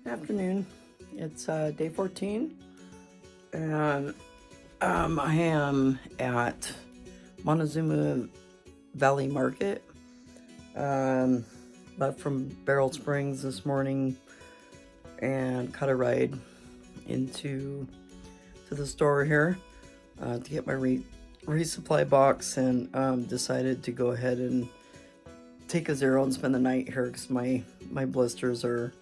Afternoon. It's day 14, and I am at Montezuma Valley Market. Left from Barrel Springs this morning and caught a ride to the store here to get my resupply box, and decided to go ahead and take a zero and spend the night here because my blisters are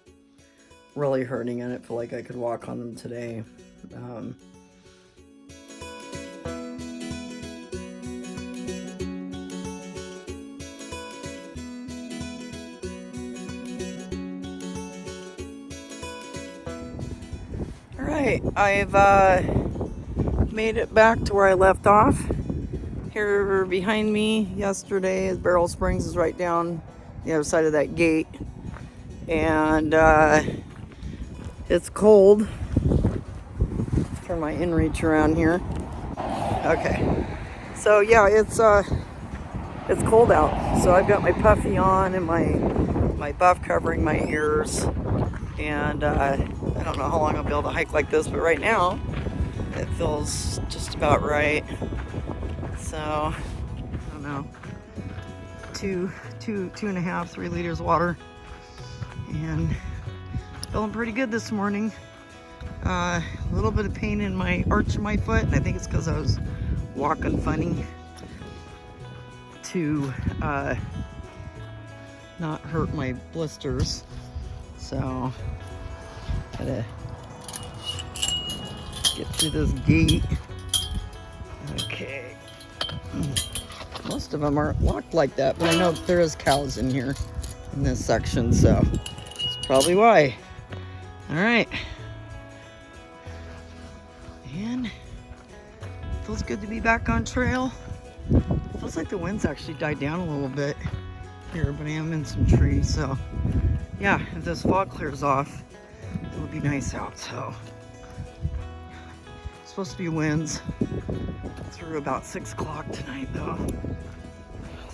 really hurting and I feel like I could walk on them today. All right, I've made it back to where I left off. Here behind me yesterday is Barrel Springs, is right down the other side of that gate, and it's cold. Turn my inReach around here. Okay, so yeah, it's cold out. So I've got my puffy on and my buff covering my ears, and I don't know how long I'll be able to hike like this, but right now it feels just about right. So I don't know, 2.5, 3 liters of water, and feeling pretty good this morning. A little bit of pain in my arch of my foot, and I think it's because I was walking funny to not hurt my blisters. So gotta get through this gate. Okay. Most of them aren't locked like that, but I know there is cows in here in this section, so that's probably why. All right. And feels good to be back on trail. Feels like the wind's actually died down a little bit here, but I am in some trees, so yeah, if this fog clears off, it'll be nice out. So it's supposed to be winds through about 6 o'clock tonight though,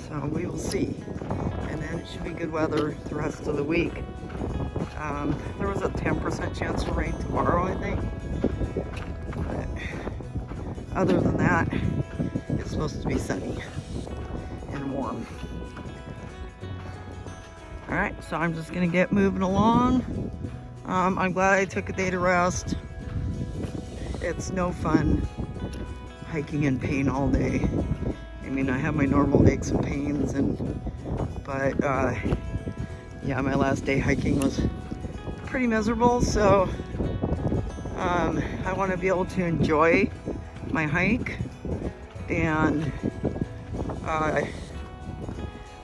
so we will see. And then it should be good weather the rest of the week. There was a 10% chance of rain tomorrow, I think, but other than that, it's supposed to be sunny and warm. All right, so I'm just gonna get moving along. I'm glad I took a day to rest. It's no fun hiking in pain all day. I mean, I have my normal aches and pains, but yeah, my last day hiking was pretty miserable. So I want to be able to enjoy my hike, and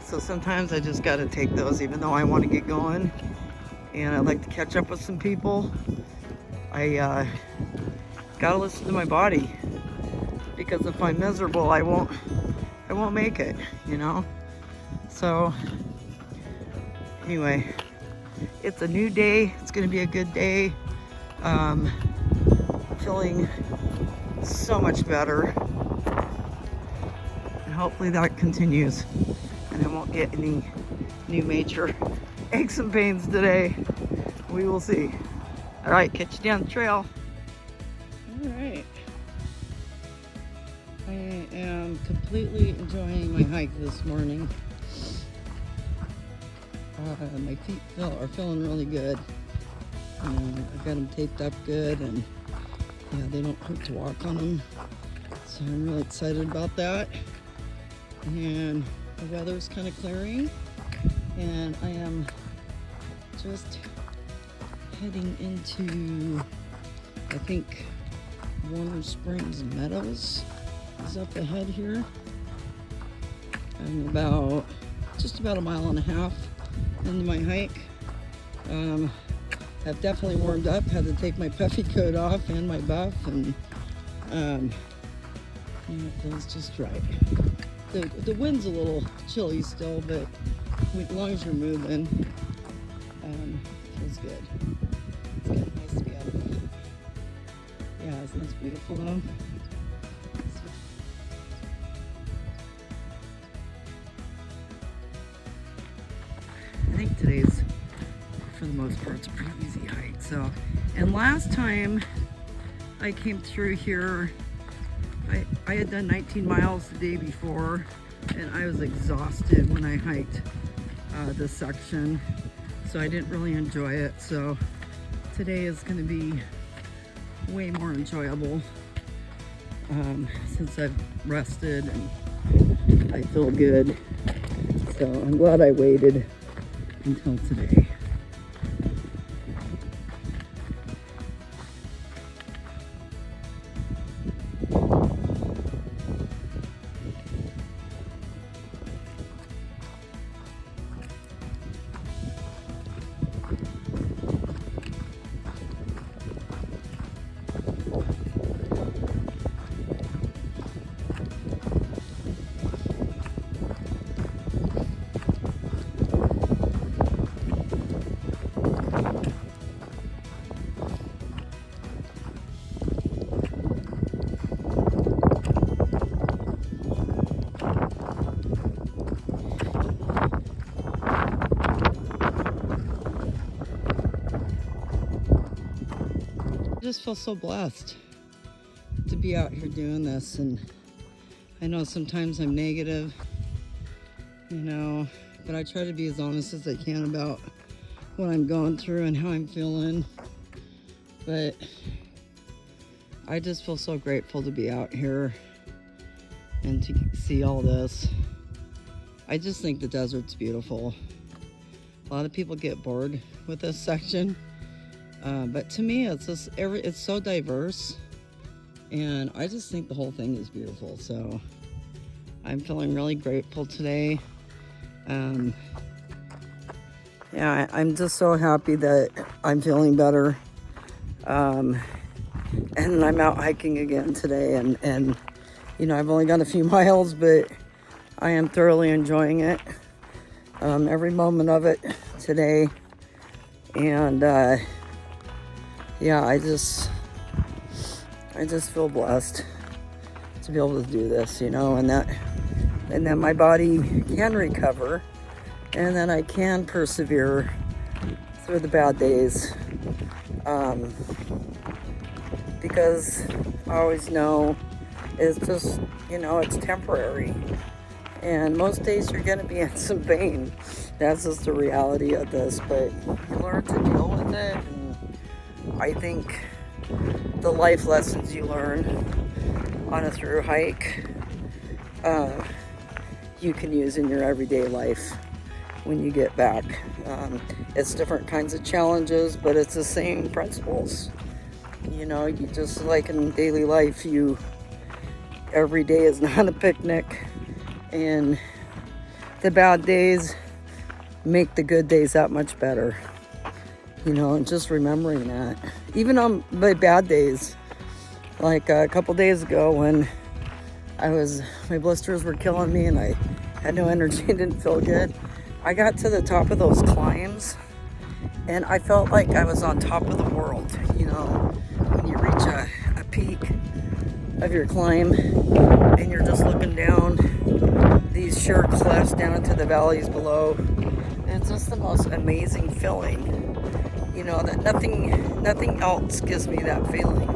so sometimes I just got to take those, even though I want to get going and I'd like to catch up with some people. I gotta listen to my body, because if I'm miserable, I won't make it, you know. So anyway, it's a new day. It's gonna be a good day. Feeling so much better, and hopefully that continues and I won't get any new major aches and pains today. We will see. All right, catch you down the trail. All right, I am completely enjoying my hike this morning. My feet are feeling really good. I've got them taped up good, and yeah, they don't hurt to walk on them. So I'm really excited about that. And the weather's kind of clearing, and I am just heading into, I think, Warner Springs Meadows is up ahead here. I'm just about a mile and a half into my hike. I've definitely warmed up, had to take my puffy coat off and my buff, and it feels just right. The wind's a little chilly still, but as long as you're moving, it feels good. It's kind of nice to be out of the heat. Yeah, isn't this beautiful though? I think today's, for the most part, it's a pretty easy hike. So, and last time I came through here, I had done 19 miles the day before, and I was exhausted when I hiked this section, so I didn't really enjoy it. So today is going to be way more enjoyable since I've rested and I feel good. So I'm glad I waited until today. I just feel so blessed to be out here doing this, and I know sometimes I'm negative, you know, but I try to be as honest as I can about what I'm going through and how I'm feeling. But I just feel so grateful to be out here and to see all this. I just think the desert's beautiful. A lot of people get bored with this section. But to me, it's just it's so diverse, and I just think the whole thing is beautiful. So I'm feeling really grateful today. Yeah, I'm just so happy that I'm feeling better. And I'm out hiking again today, and you know, I've only got a few miles, but I am thoroughly enjoying it. Every moment of it today, and yeah, I just feel blessed to be able to do this, you know, and that my body can recover, and that I can persevere through the bad days, because I always know it's just, you know, it's temporary, and most days you're gonna be in some pain. That's just the reality of this, but you learn to deal with it. I think the life lessons you learn on a through hike, you can use in your everyday life when you get back. It's different kinds of challenges, but it's the same principles. You know, you just like in daily life, every day is not a picnic, and the bad days make the good days that much better. You know, and just remembering that. Even on my bad days, like a couple days ago when my blisters were killing me and I had no energy and didn't feel good, I got to the top of those climbs and I felt like I was on top of the world. You know, when you reach a peak of your climb and you're just looking down these sheer cliffs down into the valleys below. It's just the most amazing feeling. You know, that nothing else gives me that feeling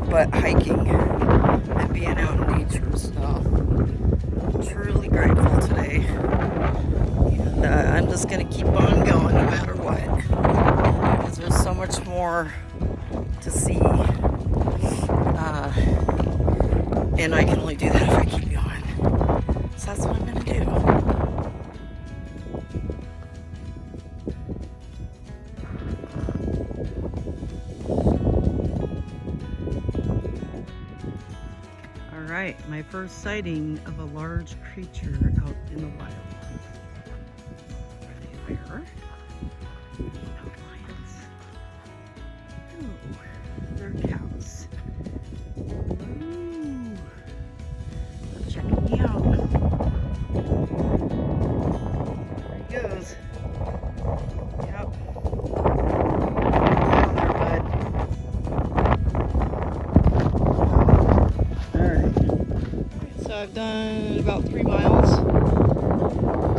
but hiking and being out in nature. So I'm truly grateful today, and I'm just gonna keep on going no matter what, because there's so much more to see, and I can only do that if I keep going. So that's what I'm gonna do. Alright, my first sighting of a large creature out in the wild. Where? No lions. Oh, they're cows. Ooh, they're checking me out. There he goes. Yep. I've done about 3 miles,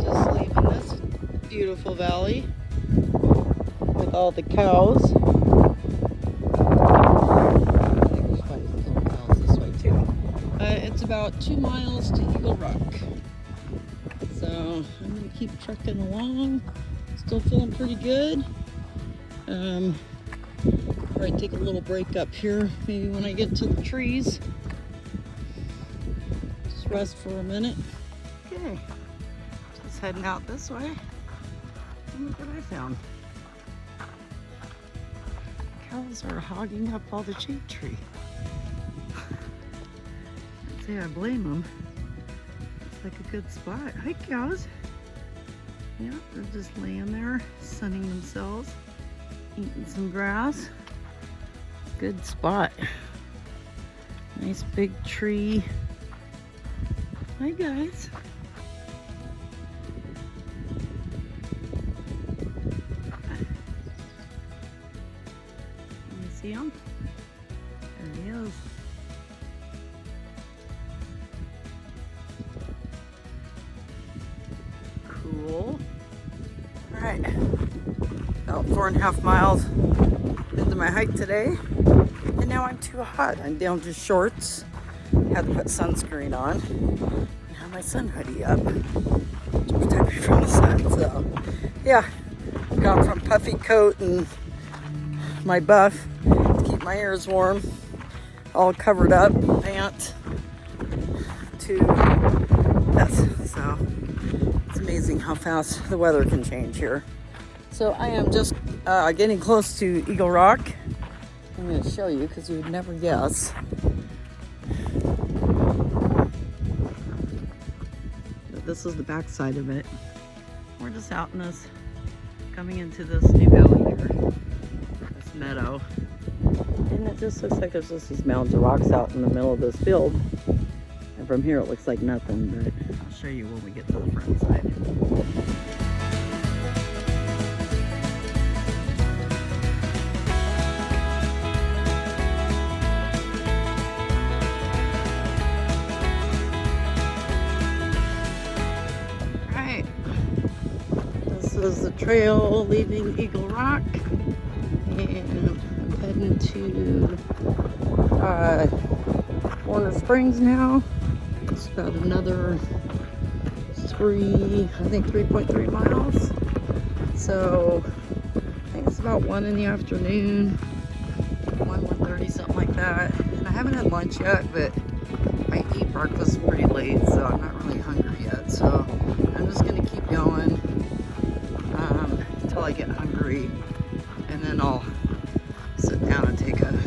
just leaving this beautiful valley with all the cows. There's probably little cows this way too. It's about 2 miles to Eagle Rock. So I'm gonna keep trucking along. Still feeling pretty good. Probably take a little break up here, maybe when I get to the trees. Just rest for a minute. Okay, just heading out this way. And look what I found. Cows are hogging up all the shade tree. I'd say I blame them. It's like a good spot. Hi, cows. Yeah, they're just laying there, sunning themselves, eating some grass. Good spot. Nice big tree. Hi, guys. Can you see him? There he is. Cool. All right, about 4.5 miles into my hike today, and now I'm too hot. I'm down to shorts. Had to put sunscreen on and have my sun hoodie up to protect me from the sun. So, yeah, gone from puffy coat and my buff to keep my ears warm, all covered up, pants, to this. So it's amazing how fast the weather can change here. So I am just getting close to Eagle Rock. I'm going to show you because you would never guess. But this is the back side of it. We're just out in this, coming into this new valley here, this meadow. And it just looks like there's just these mounds of rocks out in the middle of this field. And from here it looks like nothing, but I'll show you when we get to the front side. This is the trail leaving Eagle Rock, and I'm heading to Warner Springs now. It's about another 3.3 miles. So I think it's about 1 in the afternoon, 1:30, something like that. And I haven't had lunch yet, but I eat breakfast pretty late, so I'm not really hungry yet. So I'm just gonna keep going until I get hungry, and then I'll sit down and take a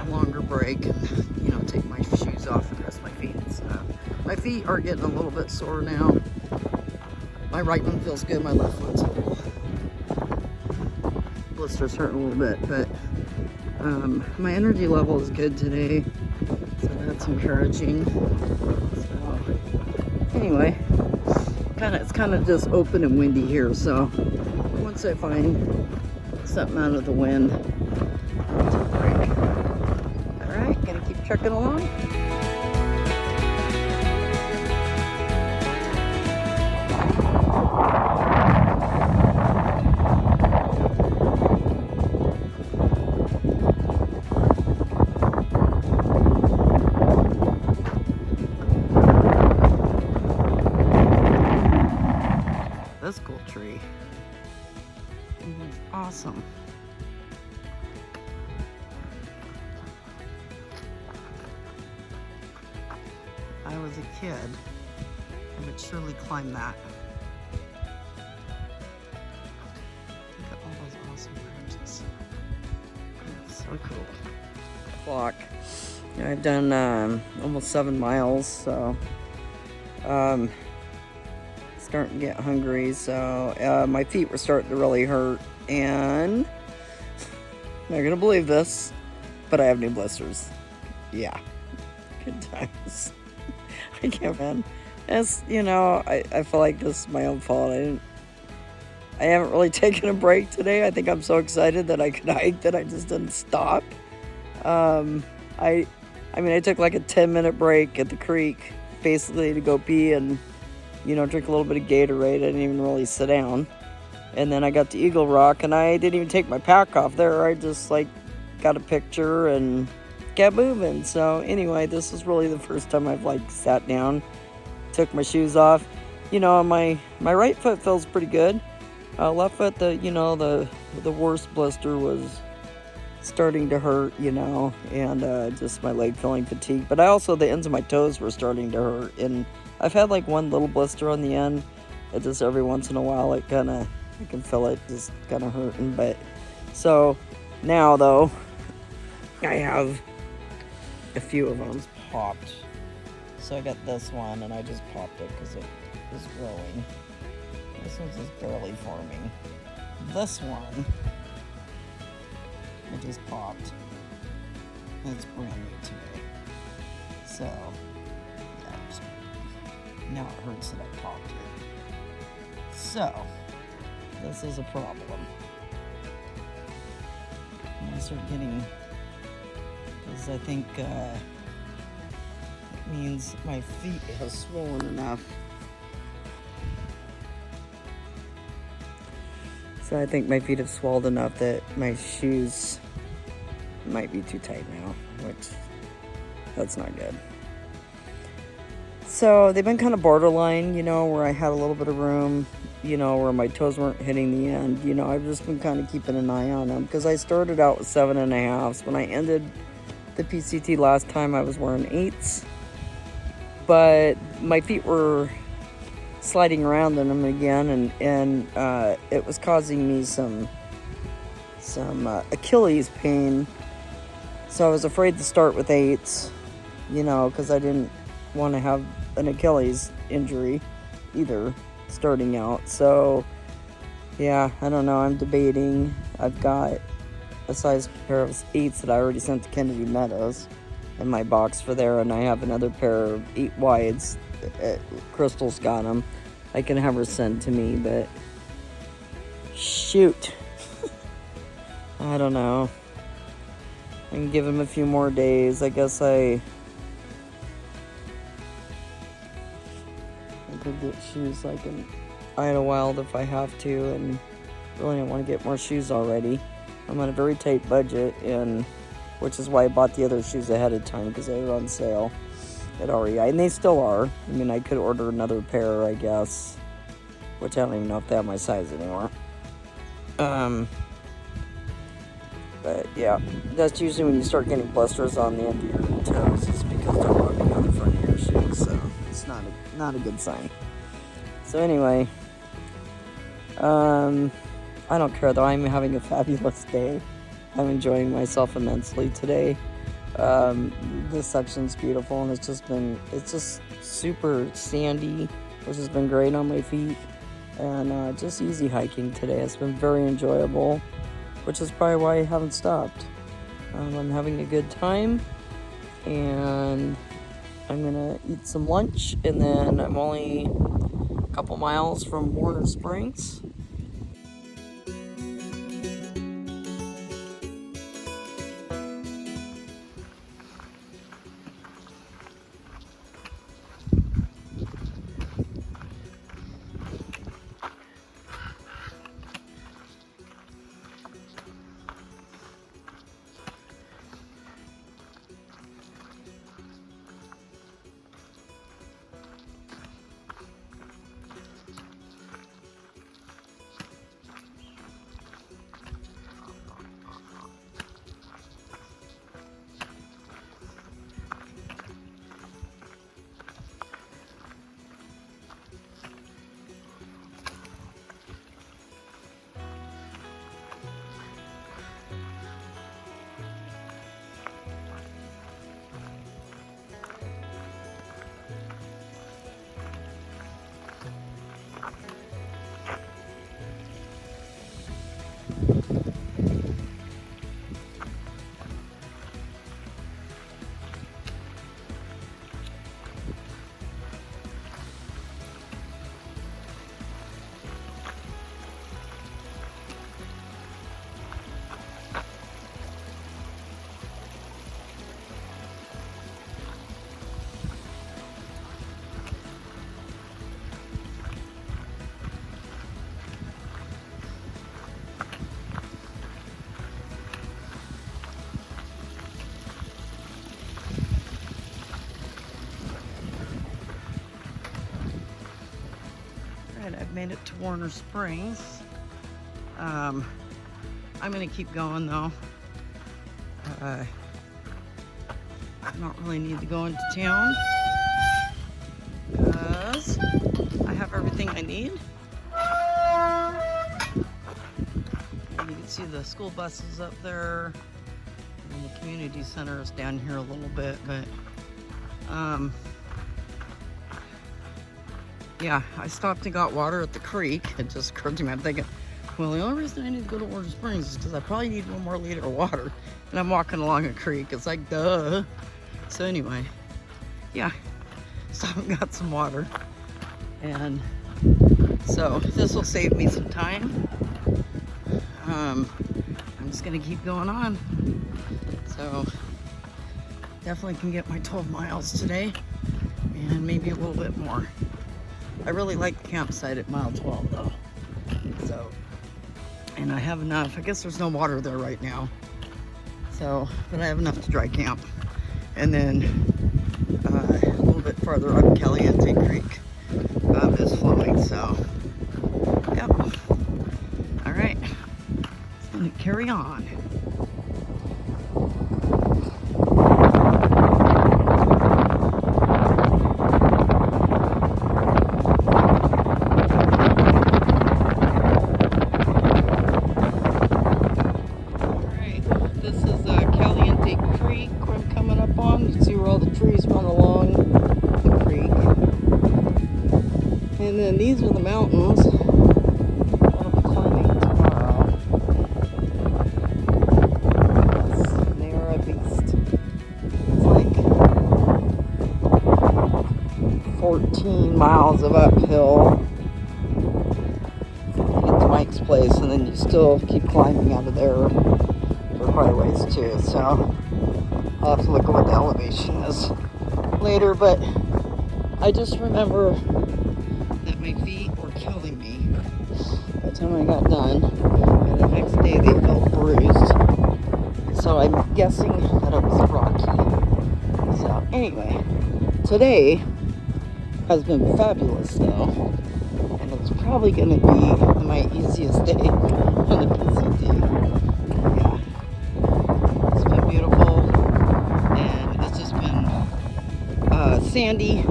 longer break and, you know, take my shoes off and rest my feet and stuff. My feet are getting a little bit sore now. My right one feels good, my left one's a little, blisters hurt a little bit, but my energy level is good today, so that's encouraging. So anyway, it's kind of just open and windy here, so once I find something out of the wind, I'll take a break. All right, gonna keep trucking along. This cool tree. It's awesome. If I was a kid, I would surely climb that. Look at all those awesome branches. That's so cool. Clock. I've done almost 7 miles, so starting to get hungry, so my feet were starting to really hurt, and you're not gonna believe this, but I have new blisters. Yeah, good times. I can't, man. As you know, I feel like this is my own fault. I haven't really taken a break today. I think I'm so excited that I could hike that I just didn't stop. I mean, I took like a 10-minute break at the creek, basically to go pee and, you know, drink a little bit of Gatorade. I didn't even really sit down. And then I got to Eagle Rock, and I didn't even take my pack off there. I just like got a picture and kept moving. So anyway, this is really the first time I've like sat down, took my shoes off. You know, my right foot feels pretty good. Left foot, the worst blister was starting to hurt, you know, and just my leg feeling fatigued. But the ends of my toes were starting to hurt, and I've had like one little blister on the end. It just every once in a while I can feel it just kind of hurting. But so now though, I have a few of them popped. So I got this one, and I just popped it because it is growing. This one's just barely forming. This one I just popped. It's brand new to me. So yeah, now it hurts that I popped it. So this is a problem. I'm gonna start getting, because I think it means my feet have swollen enough. So I think my feet have swelled enough that my shoes might be too tight now, which that's not good. So they've been kind of borderline, you know, where I had a little bit of room, you know, where my toes weren't hitting the end. You know, I've just been kind of keeping an eye on them because I started out with 7.5s. When I ended the PCT last time, I was wearing 8s, but my feet were sliding around in them again, and it was causing me some Achilles pain. So I was afraid to start with 8s, you know, because I didn't want to have an Achilles injury either starting out. So yeah, I don't know, I'm debating. I've got a size pair of 8s that I already sent to Kennedy Meadows in my box for there, and I have another pair of 8 wides. Crystal's got them. I can have her send to me, but shoot. I don't know. I can give him a few more days. I guess I could get shoes like in Idlewild if I have to, and really don't want to get more shoes already. I'm on a very tight budget, and which is why I bought the other shoes ahead of time, because they were on sale at REI, and they still are. I mean, I could order another pair, I guess, which I don't even know if they have my size anymore. But yeah, that's usually when you start getting blisters on the end of your toes. It's because they're rubbing on the front of your shoes, so it's not a good sign. So anyway, I don't care though. I'm having a fabulous day. I'm enjoying myself immensely today. This section's beautiful, and it's just super sandy, which has been great on my feet, and just easy hiking today. It's been very enjoyable, which is probably why I haven't stopped. I'm having a good time, and I'm gonna eat some lunch, and then I'm only a couple miles from Warner Springs. made it to Warner Springs. I'm gonna keep going though. I don't really need to go into town because I have everything I need. And you can see the school buses up there, and the community center is down here a little bit, but yeah, I stopped and got water at the creek. It just occurred to me, I'm thinking, well, the only reason I need to go to Warner Springs is because I probably need 1 more liter of water. And I'm walking along a creek. It's like, duh. So anyway, yeah, stopped and got some water. And so this will save me some time. I'm just gonna keep going on. So definitely can get my 12 miles today and maybe a little bit more. I really like the campsite at mile 12 though. So, and I have enough. I guess there's no water there right now. So, but I have enough to dry camp. And then a little bit farther up, Caliente Creek is flowing. So, yep. All right, it's gonna carry on. And then these are the mountains I'll be climbing tomorrow. Yes, they are a beast. It's like 14 miles of uphill to get to Mike's place, and then you still keep climbing out of there for quite a ways too. So I'll have to look at what the elevation is later, but I just remember that my feet were killing me by the time I got done, and the next day they felt bruised. So I'm guessing that it was rocky. So anyway, today has been fabulous though, and it's probably going to be my easiest day on the PCT. Yeah, it's been beautiful, and it's just been sandy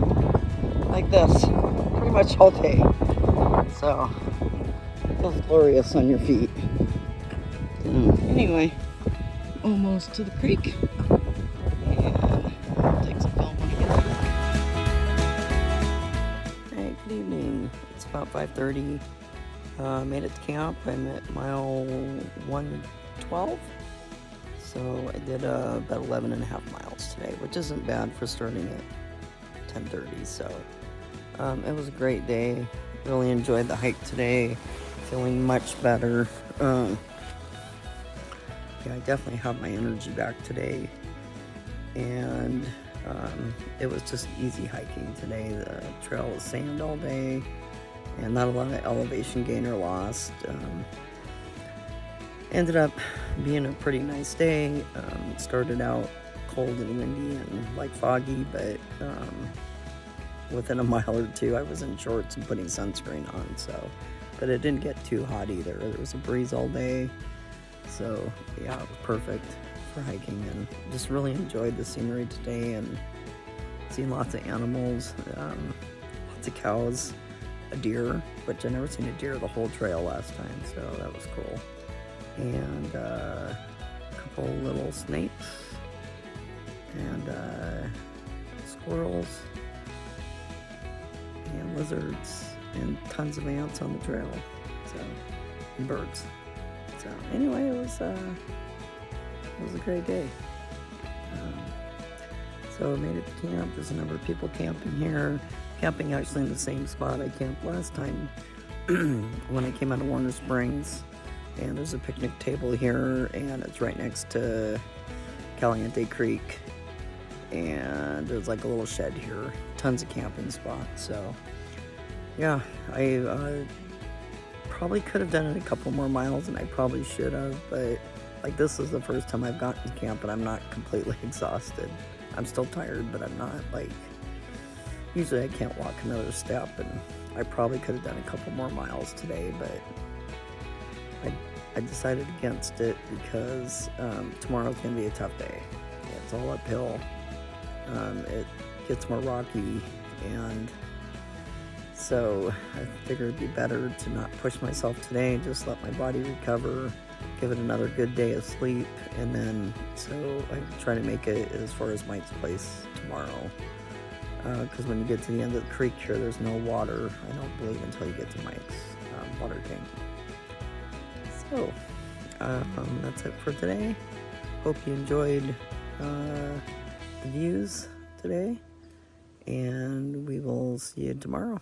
like this pretty much all day. So it feels glorious on your feet. Anyway, almost to the creek, and I'll take some film when I get there. Hey, good evening. It's about 5:30. Made it to camp. I'm at mile 112. So I did about 11.5 miles today, which isn't bad for starting at 10:30. So it was a great day. Really enjoyed the hike today. Feeling much better. Yeah, I definitely have my energy back today. And it was just easy hiking today. The trail was sand all day, and not a lot of elevation gain or loss. Ended up being a pretty nice day. Started out cold and windy and like foggy, but within a mile or two I was in shorts and putting sunscreen on. So, but it didn't get too hot either. There was a breeze all day, so yeah, it was perfect for hiking. And just really enjoyed the scenery today and seeing lots of animals, lots of cows, a deer, which I never seen a deer the whole trail last time, so that was cool. And a couple little snakes and squirrels and lizards and tons of ants on the trail, so, and birds. So anyway, it was a great day. So I made it to camp. There's a number of people camping here. Camping actually in the same spot I camped last time when I came out of Warner Springs. And there's a picnic table here, and it's right next to Caliente Creek. And there's like a little shed here. Tons of camping spots. So yeah, I probably could have done it a couple more miles, and I probably should have, but like this is the first time I've gotten to camp and I'm not completely exhausted. I'm still tired, but I'm not like, usually I can't walk another step, and I probably could have done a couple more miles today, but I decided against it because tomorrow's going to be a tough day. It's all uphill. It gets more rocky, and so I figured it'd be better to not push myself today, just let my body recover, give it another good day of sleep, and then so I try to make it as far as Mike's place tomorrow. Because when you get to the end of the creek here, there's no water, I don't believe, until you get to Mike's water tank. So, that's it for today. Hope you enjoyed the views today, and we will see you tomorrow.